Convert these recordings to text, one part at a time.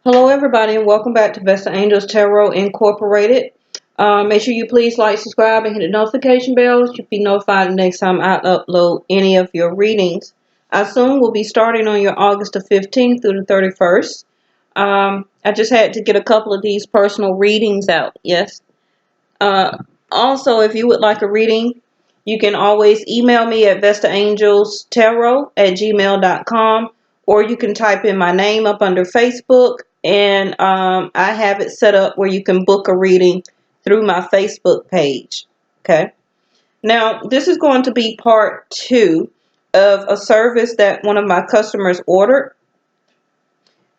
Hello, everybody, and welcome back to Vestaangels Tarot Incorporated. Make sure you please like, subscribe, and hit the notification bell to be notified the next time I upload any of your readings. I soon will be starting on your August the 15th through the 31st. I just had to get a couple of these personal readings out, yes. Also, if you would like a reading, you can always email me at vestaangelstarot@gmail.com, or you can type in my name up under Facebook, and I have it set up where you can book a reading through my Facebook page. Okay. Now, this is going to be part 2 of a service that one of my customers ordered.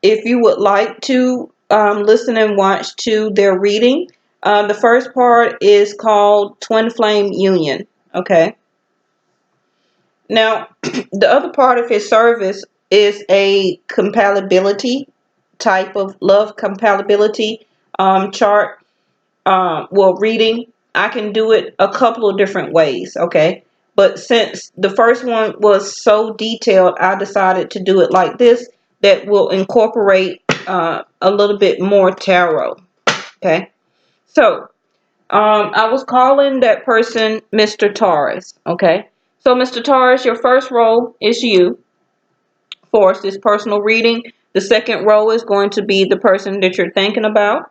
If you would like to listen and watch to their reading, the first part is called Twin Flame Union. Okay. Now, the other part of his service is a compatibility type of love compatibility chart. Reading. I can do it a couple of different ways. Okay. But since the first one was so detailed, I decided to do it like this that will incorporate a little bit more tarot. Okay. So, I was calling that person Mr. Taurus. Okay. So, Mr. Taurus, your first role is you for this personal reading. The second row is going to be the person that you're thinking about.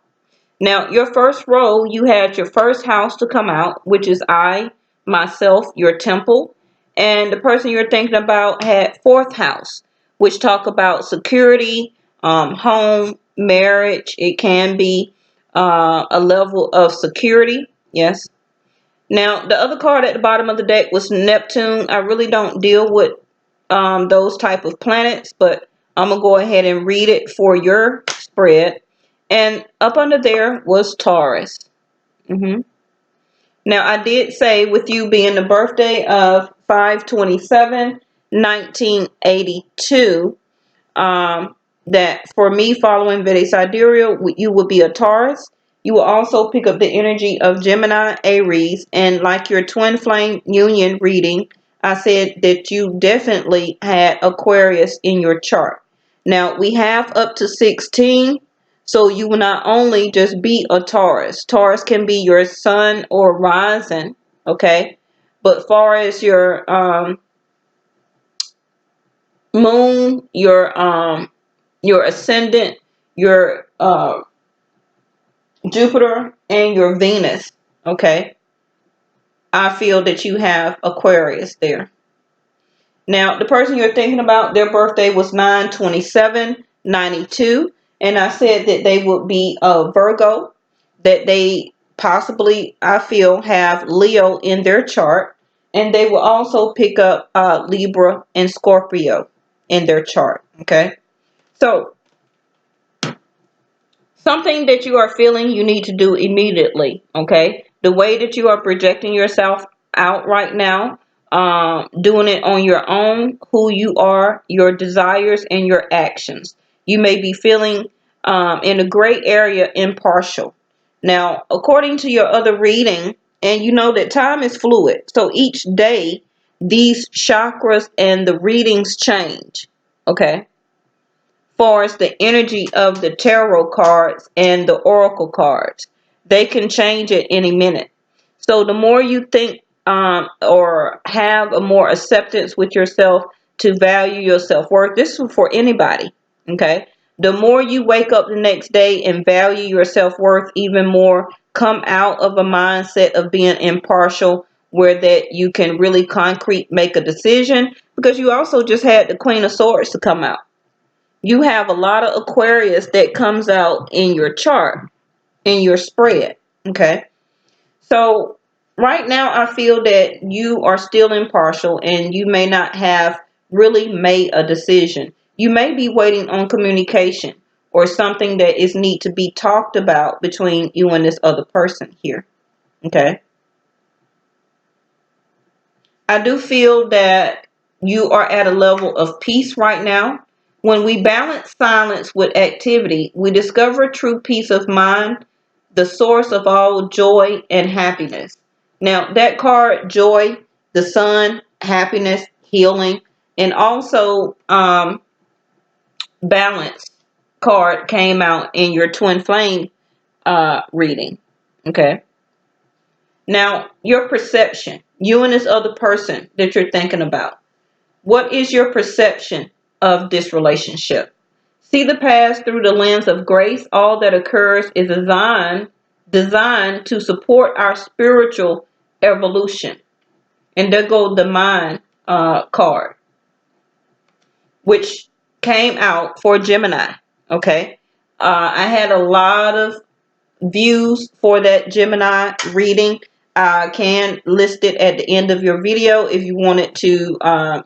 Now, your first row, you had your first house to come out, which is I, myself, your temple. And the person you're thinking about had fourth house, which talk about security, home, marriage. It can be a level of security. Yes. Now, the other card at the bottom of the deck was Neptune. I really don't deal with those type of planets, but I'm going to go ahead and read it for your spread. And up under there was Taurus. Now, I did say with you being the birthday of 5/27/1982, that for me following Vedic Sidereal, you would be a Taurus. You will also pick up the energy of Gemini, Aries, and like your twin flame union reading, I said that you definitely had Aquarius in your chart. Now, we have up to 16, so you will not only just be a Taurus. Taurus can be your sun or rising, okay? But far as your moon, your ascendant, your Jupiter, and your Venus, okay? I feel that you have Aquarius there. Now, the person you're thinking about, their birthday was 9/27/92, and I said that they would be a Virgo, that they possibly, I feel, have Leo in their chart, and they will also pick up Libra and Scorpio in their chart, okay? So, something that you are feeling you need to do immediately, okay? The way that you are projecting yourself out right now, doing it on your own, who you are, your desires, and your actions. You may be feeling in a gray area impartial. Now, according to your other reading, and you know that time is fluid, so each day these chakras and the readings change, okay? Far as the energy of the tarot cards and the oracle cards. They can change at any minute. So the more you think or have a more acceptance with yourself to value your self-worth, this is for anybody, okay? The more you wake up the next day and value your self-worth even more, come out of a mindset of being impartial where that you can really concrete make a decision, because you also just had the Queen of Swords to come out. You have a lot of Aquarius that comes out in your chart, in your spread. Okay. So right now I feel that you are still impartial and you may not have really made a decision. You may be waiting on communication or something that is need to be talked about between you and this other person here. Okay. I do feel that you are at a level of peace right now. When we balance silence with activity, we discover true peace of mind, the source of all joy and happiness. Now, that card, joy, the sun, happiness, healing, and also balance card came out in your twin flame reading. Okay. Now, your perception, you and this other person that you're thinking about. What is your perception of this relationship? See the past through the lens of grace. All that occurs is designed to support our spiritual evolution. And there goes the mind card, which came out for Gemini. Okay. I had a lot of views for that Gemini reading. I can list it at the end of your video if you wanted to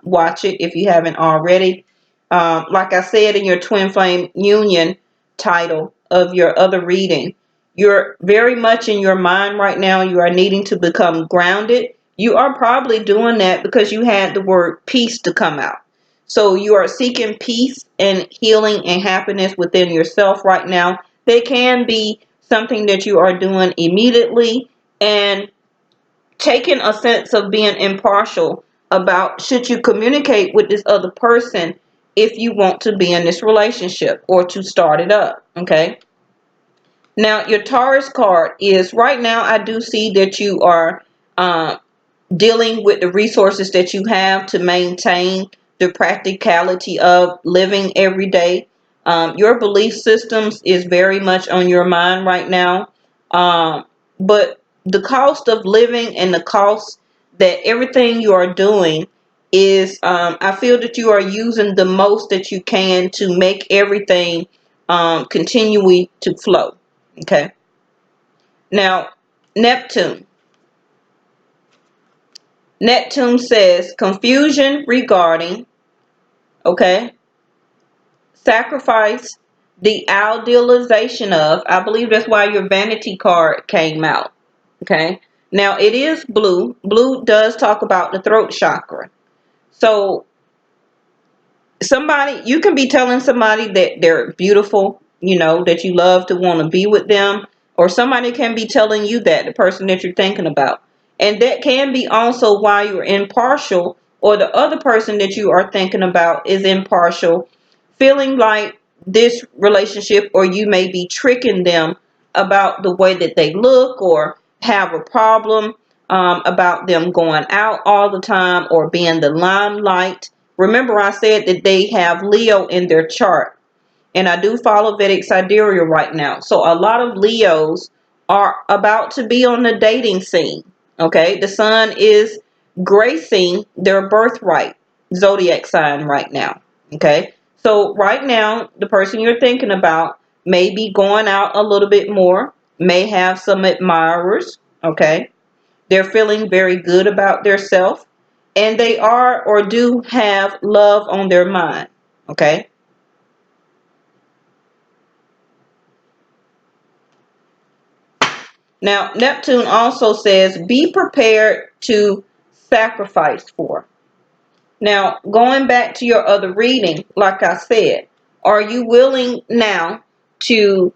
watch it if you haven't already. Like I said in your twin flame union title of your other reading, you're very much in your mind right now. You are needing to become grounded. You are probably doing that because you had the word peace to come out. So you are seeking peace and healing and happiness within yourself right now. They can be something that you are doing immediately, and taking a sense of being impartial about should you communicate with this other person if you want to be in this relationship or to start it up. Okay. Now your Taurus card is right now, I do see that you are dealing with the resources that you have to maintain the practicality of living every day. Your belief systems is very much on your mind right now. But the cost of living and the cost that everything you are doing is, I feel that you are using the most that you can to make everything continually to flow. Okay. Now, Neptune. Neptune says confusion regarding, okay, sacrifice, the idealization of, I believe that's why your vanity card came out. Okay. Now it is blue. Blue does talk about the throat chakra. So somebody, you can be telling somebody that they're beautiful, that you love to want to be with them, or somebody can be telling you that, the person that you're thinking about. And that can be also why you're impartial, or the other person that you are thinking about is impartial, feeling like this relationship, or you may be tricking them about the way that they look, or have a problem about them going out all the time or being the limelight. Remember, I said that they have Leo in their chart, and I do follow Vedic Sidereal right now. So a lot of Leos are about to be on the dating scene. Okay, the sun is gracing their birthright zodiac sign right now. Okay, so right now, the person you're thinking about may be going out a little bit more, may have some admirers. Okay, they're feeling very good about themselves, and they are or do have love on their mind. Okay. Now, Neptune also says be prepared to sacrifice for. Now, going back to your other reading, like I said, are you willing now to,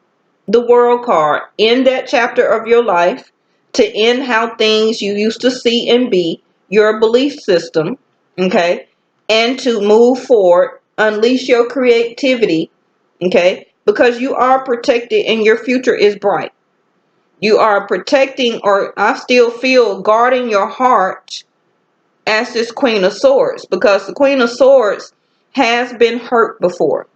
the world card, in that chapter of your life, to end how things you used to see and be, your belief system, okay, and to move forward, unleash your creativity, okay, because you are protected and your future is bright. You are protecting, or I still feel guarding your heart as this Queen of Swords, because the Queen of Swords has been hurt before,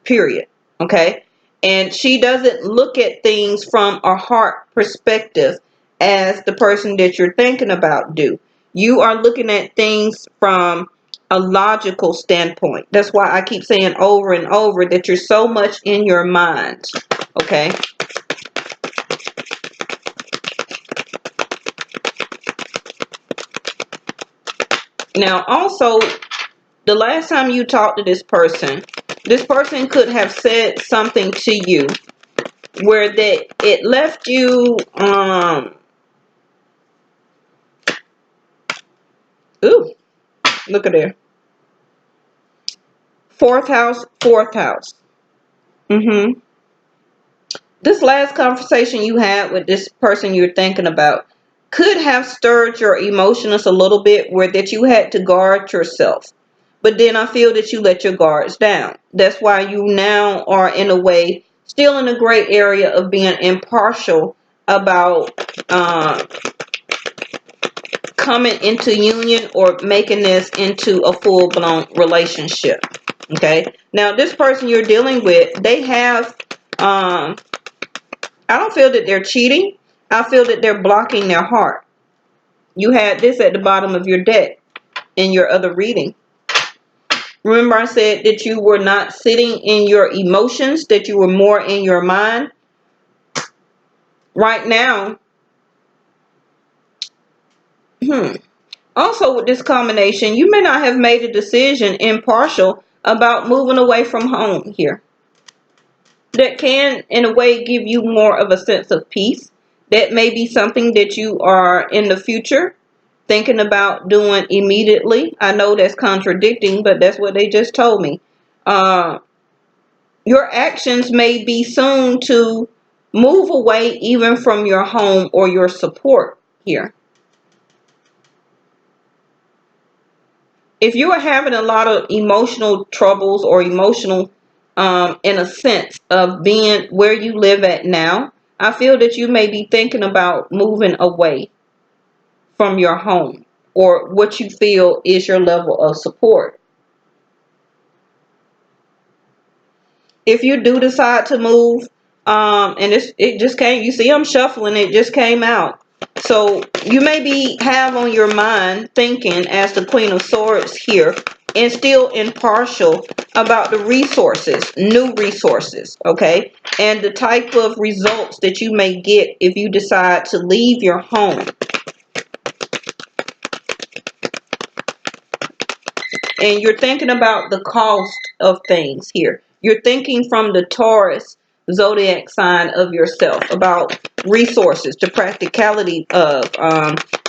period. Okay. And she doesn't look at things from a heart perspective as the person that you're thinking about do. You are looking at things from a logical standpoint. That's why I keep saying over and over that you're so much in your mind. Okay. Now, also, the last time you talked to this person could have said something to you where that it left you, ooh, look at there. Fourth house, fourth house. This last conversation you had with this person you're thinking about could have stirred your emotions a little bit, where that you had to guard yourself. but then I feel that you let your guards down. That's why you now are in a way still in a gray area of being impartial about coming into union or making this into a full-blown relationship. Okay, now this person you're dealing with, they have I don't feel that they're cheating. I feel that they're blocking their heart. You had this at the bottom of your deck in your other reading. Remember I said that you were not sitting in your emotions, that you were more in your mind. Right now, also with this combination, you may not have made a decision impartial about moving away from home here. That can, in a way, give you more of a sense of peace. That may be something that you are in the future thinking about doing immediately. I know that's contradicting, but that's what they just told me. Your actions may be soon to move away even from your home or your support here. If you are having a lot of emotional troubles or emotional, in a sense of being where you live at now, I feel that you may be thinking about moving away from your home or what you feel is your level of support. If you do decide to move, and it just came, you see I'm shuffling, it just came out. So you may be have on your mind thinking as the Queen of Swords here and still impartial about the resources, new resources, okay? And the type of results that you may get if you decide to leave your home. And you're thinking about the cost of things here. You're thinking from the Taurus zodiac sign of yourself about resources, the practicality of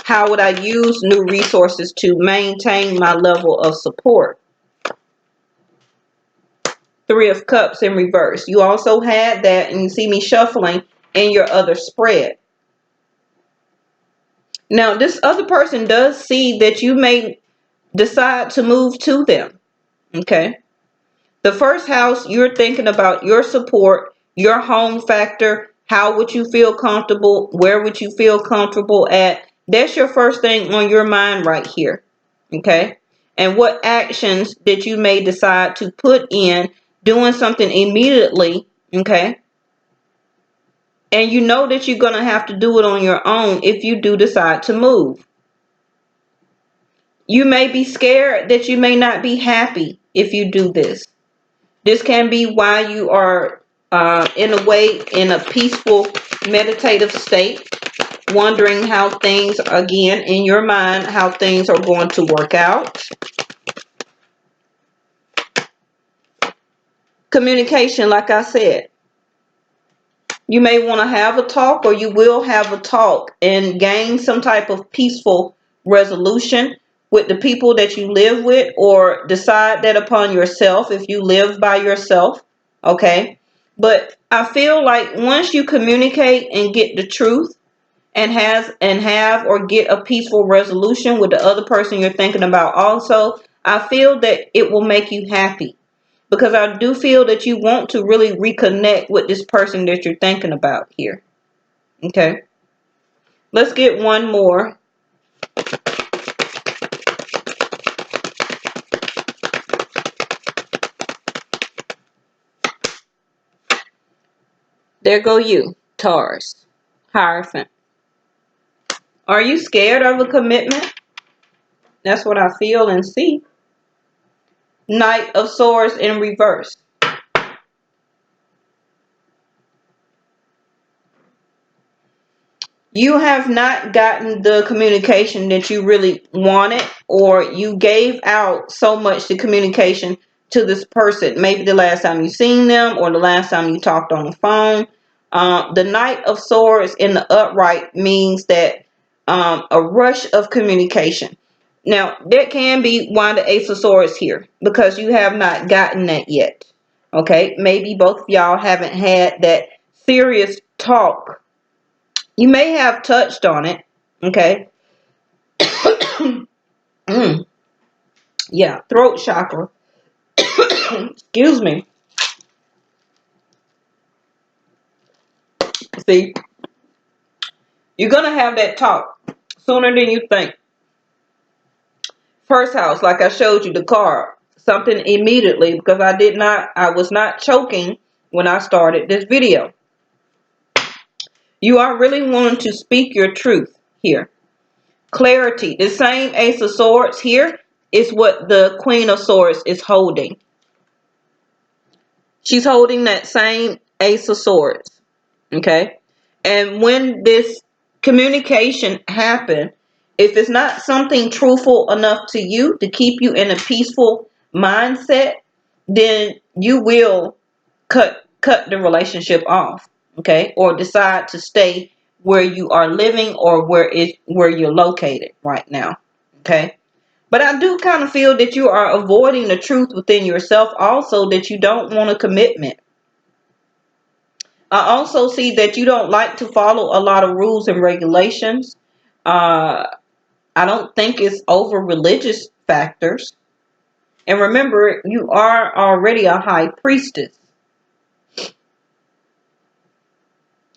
how would I use new resources to maintain my level of support. Three of Cups in reverse. You also had that, and you see me shuffling in your other spread. Now, this other person does see that you may decide to move to them. Okay. The first house, you're thinking about your support, your home factor. How would you feel comfortable? Where would you feel comfortable at? That's your first thing on your mind right here. Okay. And what actions that you may decide to put in doing something immediately. Okay. And you know that you're going to have to do it on your own if you do decide to move. You may be scared that you may not be happy if you do this. This can be why you are, in a way, in a peaceful, meditative state, wondering how things, again, in your mind, how things are going to work out. Communication, like I said. You may want to have a talk, or you will have a talk and gain some type of peaceful resolution with the people that you live with, or decide that upon yourself if you live by yourself. Okay. But I feel like once you communicate and get the truth and have or get a peaceful resolution with the other person you're thinking about also, I feel that it will make you happy. Because I do feel that you want to really reconnect with this person that you're thinking about here. Okay. Let's get one more. There go you, Taurus. Hierophant. Are you scared of a commitment? That's what I feel and see. Knight of Swords in reverse. You have not gotten the communication that you really wanted, or you gave out so much the communication to this person. Maybe the last time you seen them or the last time you talked on the phone. The Knight of Swords in the upright means that a rush of communication. Now, that can be why the Ace of Swords here, because you have not gotten that yet. Okay, maybe both of y'all haven't had that serious talk. You may have touched on it, okay? Yeah, throat chakra. Excuse me. See, you're going to have that talk sooner than you think. First house, like I showed you the card, something immediately, because I was not choking when I started this video. You are really wanting to speak your truth here. Clarity. The same Ace of Swords here is what the Queen of Swords is holding. She's holding that same Ace of Swords. Okay? And when this communication happens, if it's not something truthful enough to you to keep you in a peaceful mindset, then you will cut the relationship off, okay? Or decide to stay where you are living or where you're located right now, okay? But I do kind of feel that you are avoiding the truth within yourself also, that you don't want a commitment. I also see that you don't like to follow a lot of rules and regulations. Uh, I don't think it's over religious factors. And remember, you are already a high priestess.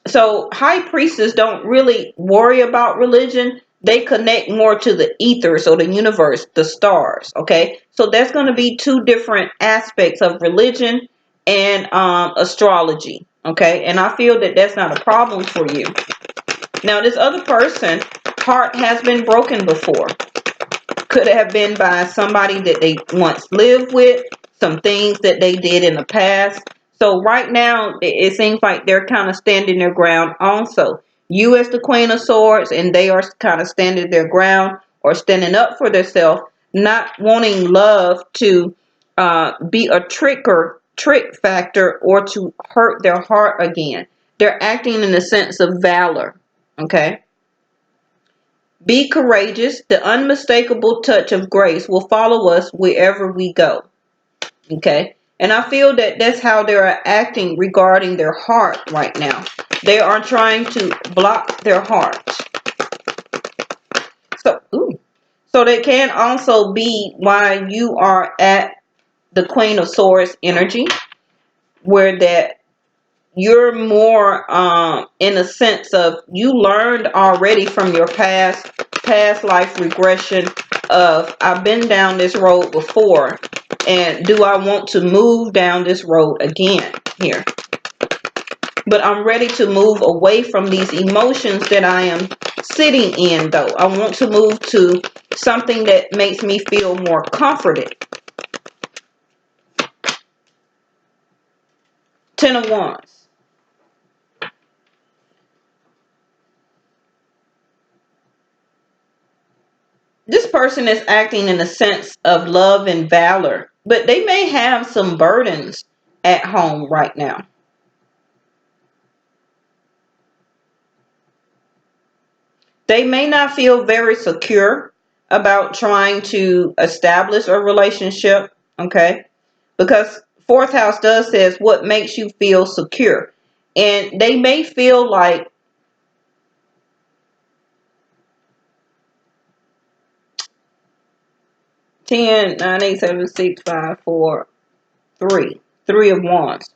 So high priestess don't really worry about religion. They connect more to the ether, so the universe, the stars. Okay, so that's going to be two different aspects of religion and astrology. Okay, and I feel that that's not a problem for you. Now, this other person, heart has been broken before. Could have been by somebody that they once lived with, some things that they did in the past. So right now, it seems like they're kind of standing their ground also. You as the Queen of Swords, and they are kind of standing their ground or standing up for themselves, not wanting love to be a trick factor or to hurt their heart again. They're acting in the sense of valor. Okay? Be courageous. The unmistakable touch of grace will follow us wherever we go. Okay? And I feel that that's how they're acting regarding their heart right now. They are trying to block their heart. So that can also be why you are at the Queen of Swords energy, where that you're more in a sense of you learned already from your past life regression of I've been down this road before, and do I want to move down this road again here? But I'm ready to move away from these emotions that I am sitting in, though. I want to move to something that makes me feel more comforted. Ten of Wands. This person is acting in a sense of love and valor, but they may have some burdens at home right now. They may not feel very secure about trying to establish a relationship, okay? Because fourth house does says what makes you feel secure. And they may feel like 10, 9, 8, 7, 6, 5, 4, 3. 3 of Wands.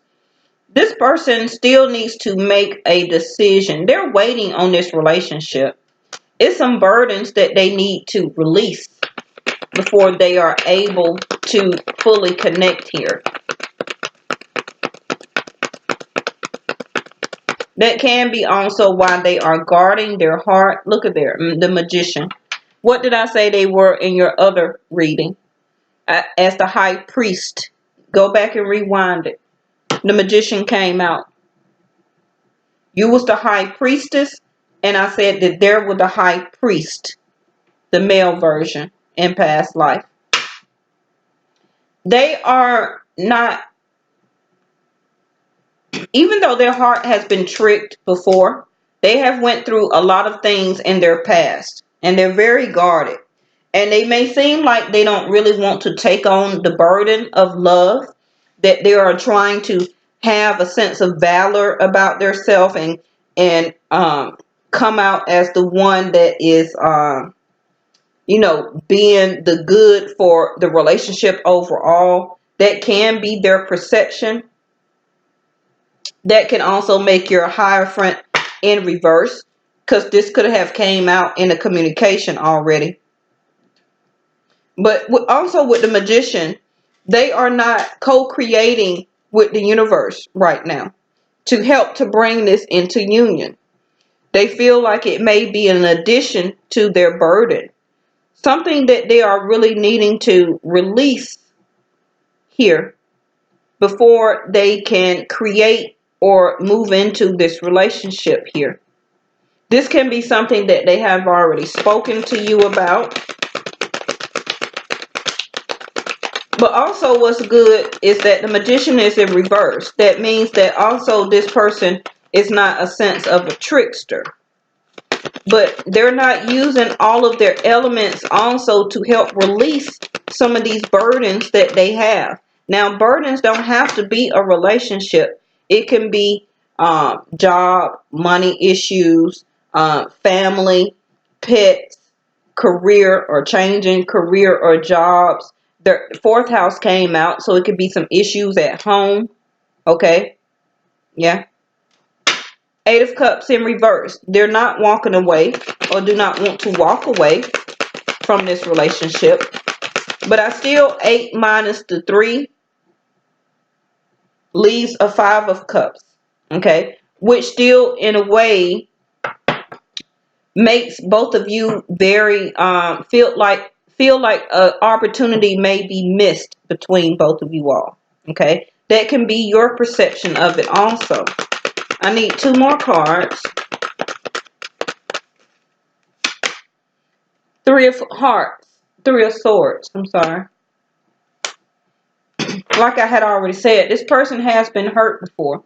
This person still needs to make a decision. They're waiting on this relationship. It's some burdens that they need to release before they are able to fully connect here. That can be also why they are guarding their heart. Look at there, the Magician. What did I say they were in your other reading? As the High Priest. Go back and rewind it. The Magician came out. You was the High Priestess, and I said that there was the High Priest, the male version, in past life. They are not, even though their heart has been tricked before, they have went through a lot of things in their past, and they're very guarded. And they may seem like they don't really want to take on the burden of love, that they are trying to have a sense of valor about themselves and come out as the one that is you know, being the good for the relationship overall. That can be their perception. That can also make your Hierophant in reverse, because this could have came out in a communication already. But also with the Magician, they are not co-creating with the universe right now to help to bring this into union. They feel like it may be an addition to their burden, something that they are really needing to release here before they can create or move into this relationship here. This can be something that they have already spoken to you about. But also what's good is that the Magician is in reverse. That means that also this person is not a sense of a trickster. But they're not using all of their elements also to help release some of these burdens that they have. Now, burdens don't have to be a relationship. It can be job, money issues, family, pets, career, or changing career or jobs. The fourth house came out, so it could be some issues at home. Okay? Yeah. Eight of Cups in reverse. They're not walking away or do not want to walk away from this relationship. But I still, 8 minus the 3 leaves a 5 of Cups. Okay? Which still, in a way, makes both of you very feel like an opportunity may be missed between both of you all. Okay? That can be your perception of it also. I need 2 more cards. 3 of Hearts. 3 of Swords. I'm sorry. Like I had already said, this person has been hurt before.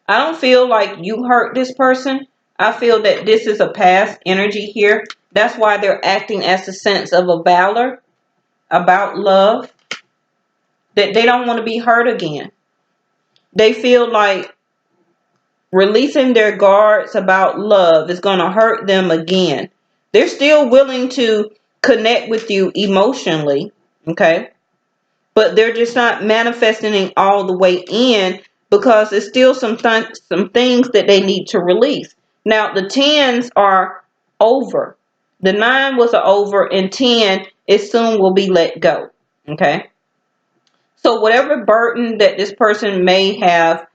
I don't feel like you hurt this person. I feel that this is a past energy here. That's why they're acting as a sense of a valor about love. That they don't want to be hurt again. They feel like releasing their guards about love is going to hurt them again. They're still willing to connect with you emotionally, okay? But they're just not manifesting it all the way in because there's still some things that they need to release. Now, the 10s are over. The 9 was over, and 10 is soon will be let go, okay? So whatever burden that this person may have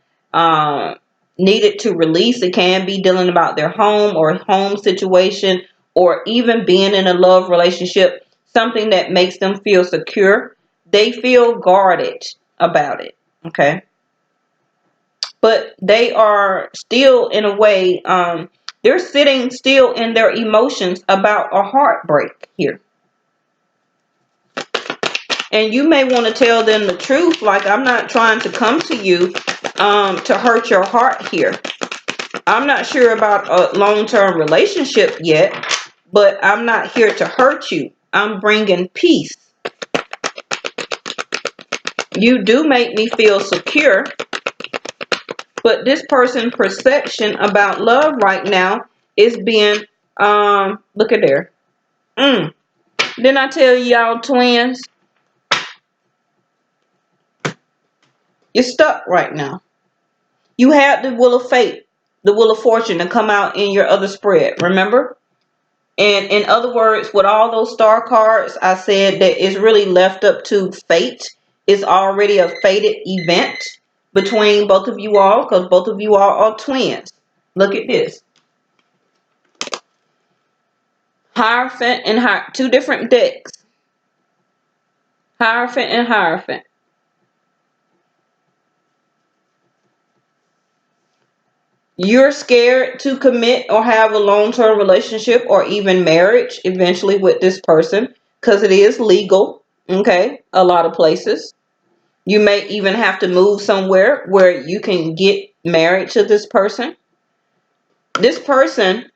needed to release, it can be dealing about their home or home situation, or even being in a love relationship, something that makes them feel secure. They feel guarded about it, okay? But they are still, in a way, they're sitting still in their emotions about a heartbreak here. And you may want to tell them the truth, like, I'm not trying to come to you to hurt your heart here. I'm not sure about a long-term relationship yet, but I'm not here to hurt you. I'm bringing peace. You do make me feel secure, but this person's perception about love right now is being, look at there. Didn't I tell y'all, twins? You're stuck right now. You had the Wheel of Fate, the Wheel of Fortune to come out in your other spread, remember? And in other words, with all those star cards, I said that it's really left up to fate. It's already a fated event between both of you all, because both of you all are twins. Look at this. Hierophant and two different decks. Hierophant and Hierophant. You're scared to commit or have a long-term relationship or even marriage eventually with this person because it is legal, okay, a lot of places. You may even have to move somewhere where you can get married to this person. This person,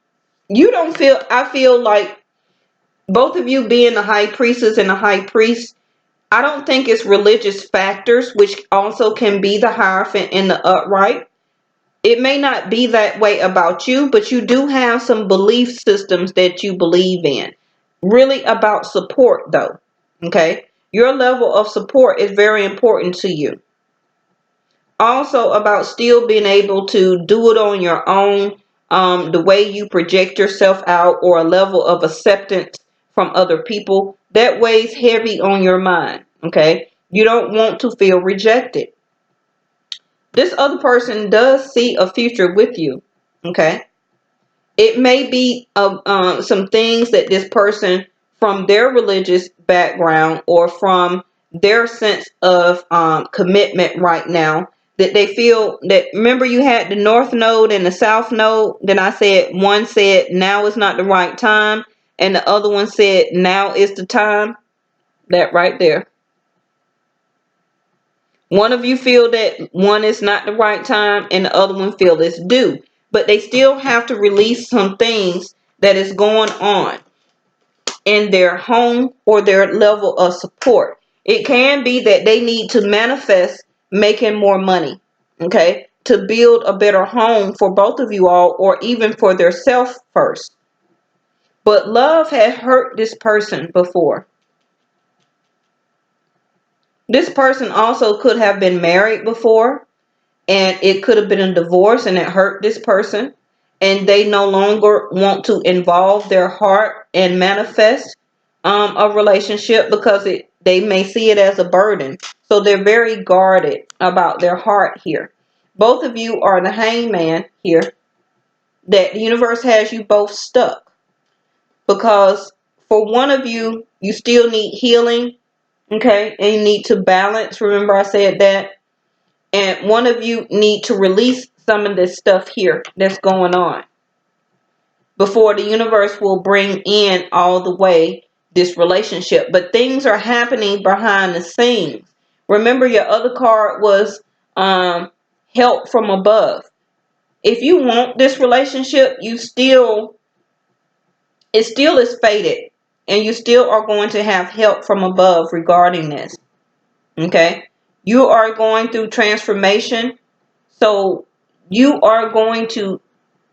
I feel like both of you being the high priestess and the high priest, I don't think it's religious factors, which also can be the Hierophant in the upright. It may not be that way about you, but you do have some belief systems that you believe in. really about support though. Okay. Your level of support is very important to you. Also about still being able to do it on your own, the way you project yourself out, or a level of acceptance from other people that weighs heavy on your mind. Okay. You don't want to feel rejected. This other person does see a future with you. Okay. It may be some things that this person, from their religious background or from their sense of commitment right now, that they feel that, remember you had the north node and the south node. Then I said one said now is not the right time, and the other one said now is the time. That right there. One of you feel that one is not the right time, and the other one feel it's due. But they still have to release some things that is going on in their home or their level of support. It can be that they need to manifest making more money, okay, to build a better home for both of you all, or even for their self first. But love had hurt this person before. This person also could have been married before, and it could have been a divorce and it hurt this person, and they no longer want to involve their heart and manifest a relationship because they may see it as a burden. So they're very guarded about their heart here. Both of you are the hangman here, that the universe has you both stuck because for one of you, you still need healing, okay, and you need to balance. Remember I said that. And one of you need to release some of this stuff here that's going on before the universe will bring in all the way this relationship. But things are happening behind the scenes. Remember your other card was help from above. If you want this relationship, it still is fated, and you still are going to have help from above regarding this. Okay? You are going through transformation. So you are going to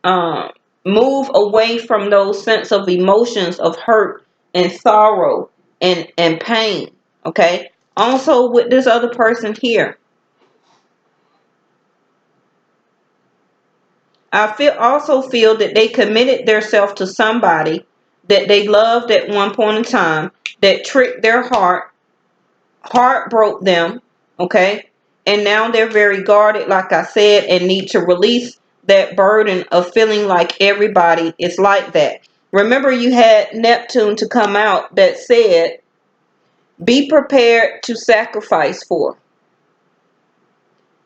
uh, move away from those sense of emotions of hurt and sorrow and pain. Okay. Also with this other person here, I feel that they committed themselves to somebody that they loved at one point in time, that tricked their heart broke them, okay? And now they're very guarded, like I said, and need to release that burden of feeling like everybody is like that. Remember, you had Neptune to come out that said, be prepared to sacrifice for.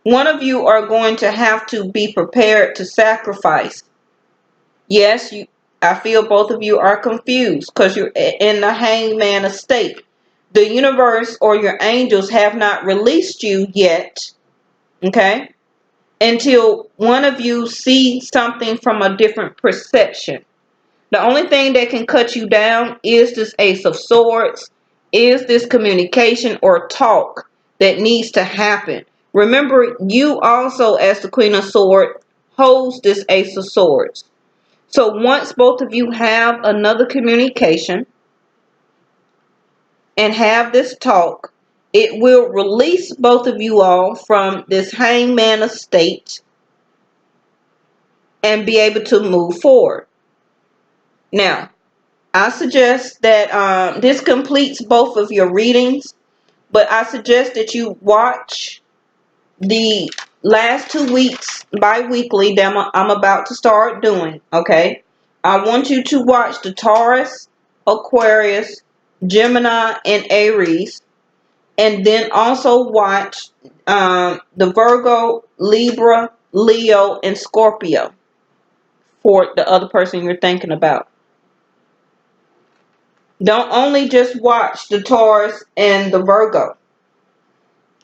One of you are going to have to be prepared to sacrifice. Yes, I feel both of you are confused because you're in the hangman state. The universe or your angels have not released you yet, okay, until one of you sees something from a different perception. The only thing that can cut you down is this Ace of Swords, is this communication or talk that needs to happen. Remember, you also, as the Queen of Swords, holds this Ace of Swords. So once both of you have another communication and have this talk, it will release both of you all from this hangman state and be able to move forward. Now, I suggest that this completes both of your readings, but I suggest that you watch the last 2 weeks bi-weekly that I'm about to start doing, okay? I want you to watch the Taurus, Aquarius, Gemini, and Aries, and then also watch the Virgo, Libra, Leo, and Scorpio for the other person you're thinking about. Don't only just watch the Taurus and the Virgo.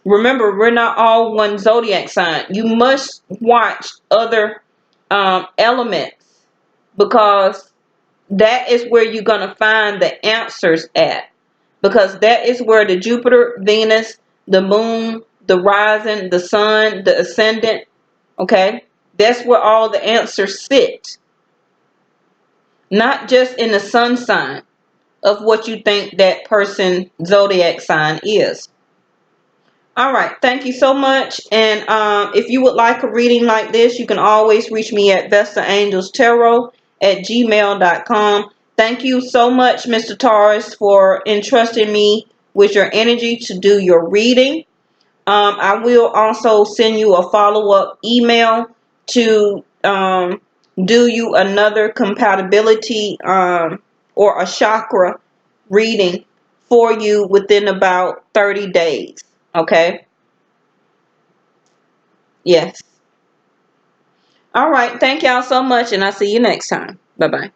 Remember, we're not all one zodiac sign. You must watch other elements, because that is where you're going to find the answers at. Because that is where the Jupiter, Venus, the moon, the rising, the sun, the ascendant, okay? That's where all the answers sit. Not just in the sun sign. of what you think that person zodiac sign is. All right. Thank you so much. And if you would like a reading like this, you can always reach me at vestaangelstarot@gmail.com. Thank you so much, Mr. Taurus, for entrusting me with your energy to do your reading. I will also send you a follow-up email to do you another compatibility or a chakra reading for you within about 30 days. Okay? Yes. All right. Thank y'all so much, and I'll see you next time. Bye-bye.